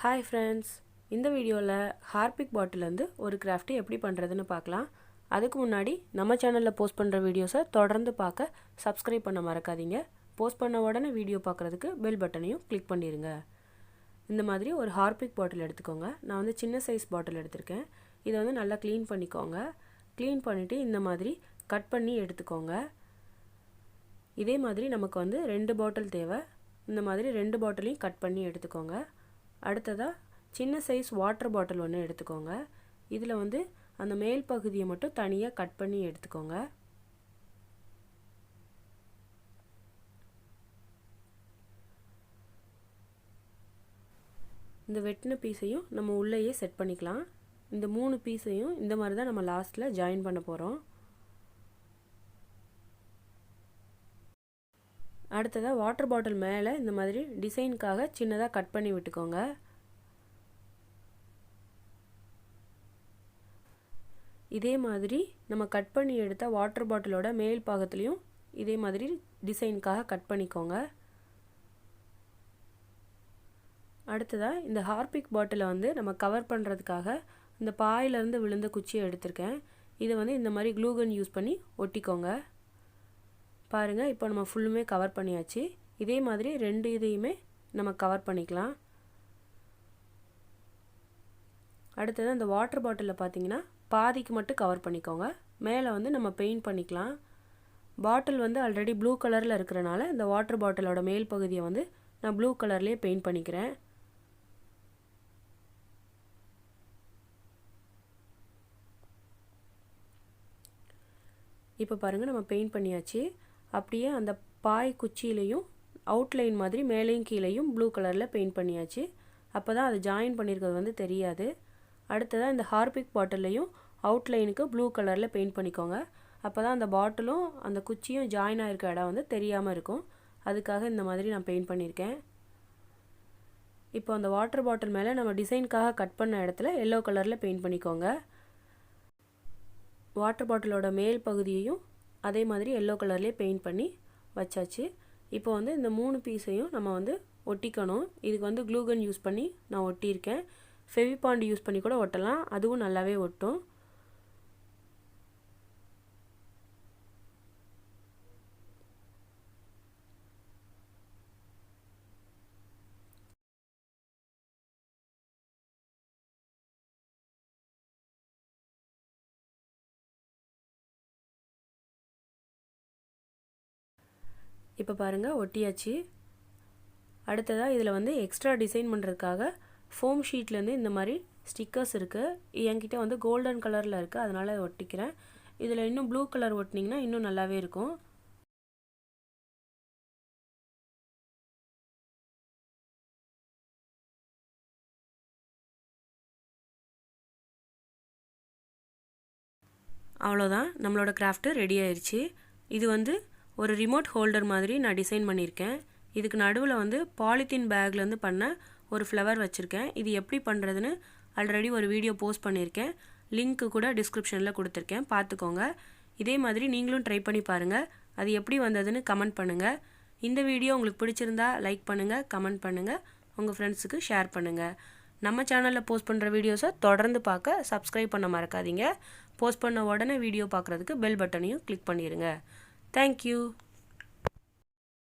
Hi friends, இந்த வீடியோல Harpic பாட்டில் இருந்து ஒரு கிராஃப்ட் எப்படி பண்றதுன்னு பார்க்கலாம். அதுக்கு முன்னாடி நம்ம சேனல்ல போஸ்ட் பண்ற வீடியோஸை தொடர்ந்து பார்க்க Subscribe பண்ண மறக்காதீங்க. போஸ்ட் பண்ண உடனே வீடியோ பார்க்கிறதுக்கு பெல் பட்டனையும் கிளிக் பண்ணிருங்க. இந்த மாதிரி ஒரு ஹார்பிக் பாட்டில் எடுத்துக்கோங்க. நான் வந்து சின்ன சைஸ் பாட்டில் எடுத்துர்க்கேன். இத வந்து நல்லா க்ளீன் பண்ணிக்கோங்க. க்ளீன் பண்ணிட்டு இந்த மாதிரி கட் பண்ணி எடுத்துக்கோங்க. இதே மாதிரி நமக்கு வந்து 2 பாட்டில் தேவை. இந்த மாதிரி 2 பாட்டிலையும் கட் பண்ணி எடுத்துக்கோங்க. அடுத்ததா சின்ன சைஸ் வாட்டர் பாட்டில் ஒன்று எடுத்துக்கோங்க. இதில் வந்து அந்த மேல் பகுதியை மட்டும் தனியாக கட் பண்ணி எடுத்துக்கோங்க. இந்த வெட்டின பீஸையும் நம்ம உள்ளேயே செட் பண்ணிக்கலாம். இந்த 3 பீஸையும் இந்த மாதிரி தான் நம்ம லாஸ்ட்டில் ஜாயின் பண்ண போகிறோம். அடுத்ததாக வாட்டர் பாட்டில் மேலே இந்த மாதிரி டிசைனுக்காக சின்னதாக கட் பண்ணி விட்டுக்கோங்க. இதே மாதிரி நம்ம கட் பண்ணி எடுத்த வாட்டர் பாட்டிலோட மேல் பாகத்துலையும் இதே மாதிரி டிசைனுக்காக கட் பண்ணிக்கோங்க. அடுத்ததாக இந்த ஹார்பிக் பாட்டிலை வந்து நம்ம கவர் பண்ணுறதுக்காக இந்த பாயிலிருந்து விழுந்த குச்சியை எடுத்திருக்கேன். இதை வந்து இந்த மாதிரி க்ளூகன் யூஸ் பண்ணி ஒட்டிக்கோங்க. பாருங்கள், இப்போ நம்ம ஃபுல்லுமே கவர் பண்ணியாச்சு. இதே மாதிரி 2 இதையுமே நம்ம கவர் பண்ணிக்கலாம். அடுத்தது அந்த வாட்டர் பாட்டிலில் பார்த்தீங்கன்னா பாதிக்கு மட்டும் கவர் பண்ணிக்கோங்க. மேலே வந்து நம்ம பெயிண்ட் பண்ணிக்கலாம். பாட்டில் வந்து ஆல்ரெடி ப்ளூ கலரில் இருக்கிறனால இந்த வாட்டர் பாட்டிலோட மேல் பகுதியை வந்து நான் ப்ளூ கலர்லேயே பெயிண்ட் பண்ணிக்கிறேன். இப்போ பாருங்கள், நம்ம பெயிண்ட் பண்ணியாச்சு. அப்படியே அந்த பாய் குச்சியிலையும் அவுட்லைன் மாதிரி மேலேயும் கீழேயும் ப்ளூ கலரில் பெயிண்ட் பண்ணியாச்சு. அப்போ தான் அது ஜாயின் பண்ணியிருக்கிறது வந்து தெரியாது. அடுத்ததாக இந்த ஹார்பிக் பாட்டிலையும் அவுட்லைனுக்கு ப்ளூ கலரில் பெயிண்ட் பண்ணிக்கோங்க. அப்போ தான் அந்த பாட்டிலும் அந்த குச்சியும் ஜாயின் ஆகிருக்க இடம் வந்து தெரியாமல் இருக்கும். அதுக்காக இந்த மாதிரி நான் பெயிண்ட் பண்ணியிருக்கேன். இப்போ அந்த வாட்டர் பாட்டில் மேலே நம்ம டிசைனுக்காக கட் பண்ண இடத்துல எல்லோ கலரில் பெயிண்ட் பண்ணிக்கோங்க. வாட்டர் பாட்டிலோட மேல் பகுதியையும் அதே மாதிரி எல்லோ கலர்லேயே பெயிண்ட் பண்ணி வச்சாச்சு. இப்போ வந்து இந்த 3 பீஸையும் நம்ம வந்து ஒட்டிக்கணும். இதுக்கு வந்து க்ளூகன் யூஸ் பண்ணி நான் ஒட்டியிருக்கேன். ஃபெவிபாண்ட் யூஸ் பண்ணி கூட ஒட்டலாம், அதுவும் நல்லாவே ஒட்டும். இப்போ பாருங்கள், ஒட்டியாச்சு. அடுத்ததாக இதில் வந்து எக்ஸ்ட்ரா டிசைன் பண்ணுறதுக்காக ஃபோம் ஷீட்லேருந்து இந்த மாதிரி ஸ்டிக்கர்ஸ் இருக்குது. என்கிட்ட வந்து கோல்டன் கலரில் இருக்குது, அதனால் அதை ஒட்டிக்கிறேன். இதில் இன்னும் ப்ளூ கலர் ஒட்டினீங்கன்னா இன்னும் நல்லாவே இருக்கும். அவ்வளோதான், நம்மளோட கிராஃப்ட்டு ரெடி ஆயிடுச்சு. இது வந்து ஒரு ரிமோட் ஹோல்டர் மாதிரி நான் டிசைன் பண்ணியிருக்கேன். இதுக்கு நடுவில் வந்து பாலித்தீன் பேக்லேருந்து பண்ண ஒரு ஃப்ளவர் வச்சுருக்கேன். இது எப்படி பண்ணுறதுன்னு ஆல்ரெடி ஒரு வீடியோ போஸ்ட் பண்ணியிருக்கேன். லிங்க்கு கூட டிஸ்கிரிப்ஷனில் கொடுத்துருக்கேன், பார்த்துக்கோங்க. இதே மாதிரி நீங்களும் ட்ரை பண்ணி பாருங்கள். அது எப்படி வந்ததுன்னு கமெண்ட் பண்ணுங்கள். இந்த வீடியோ உங்களுக்கு பிடிச்சிருந்தா லைக் பண்ணுங்கள், கமெண்ட் பண்ணுங்கள், உங்கள் ஃப்ரெண்ட்ஸுக்கு ஷேர் பண்ணுங்கள். நம்ம சேனலில் போஸ்ட் பண்ணுற வீடியோஸை தொடர்ந்து பார்க்க Subscribe பண்ண மறக்காதீங்க. போஸ்ட் பண்ண உடனே வீடியோ பார்க்குறதுக்கு பெல் பட்டனையும் கிளிக் பண்ணிடுங்க. Thank you.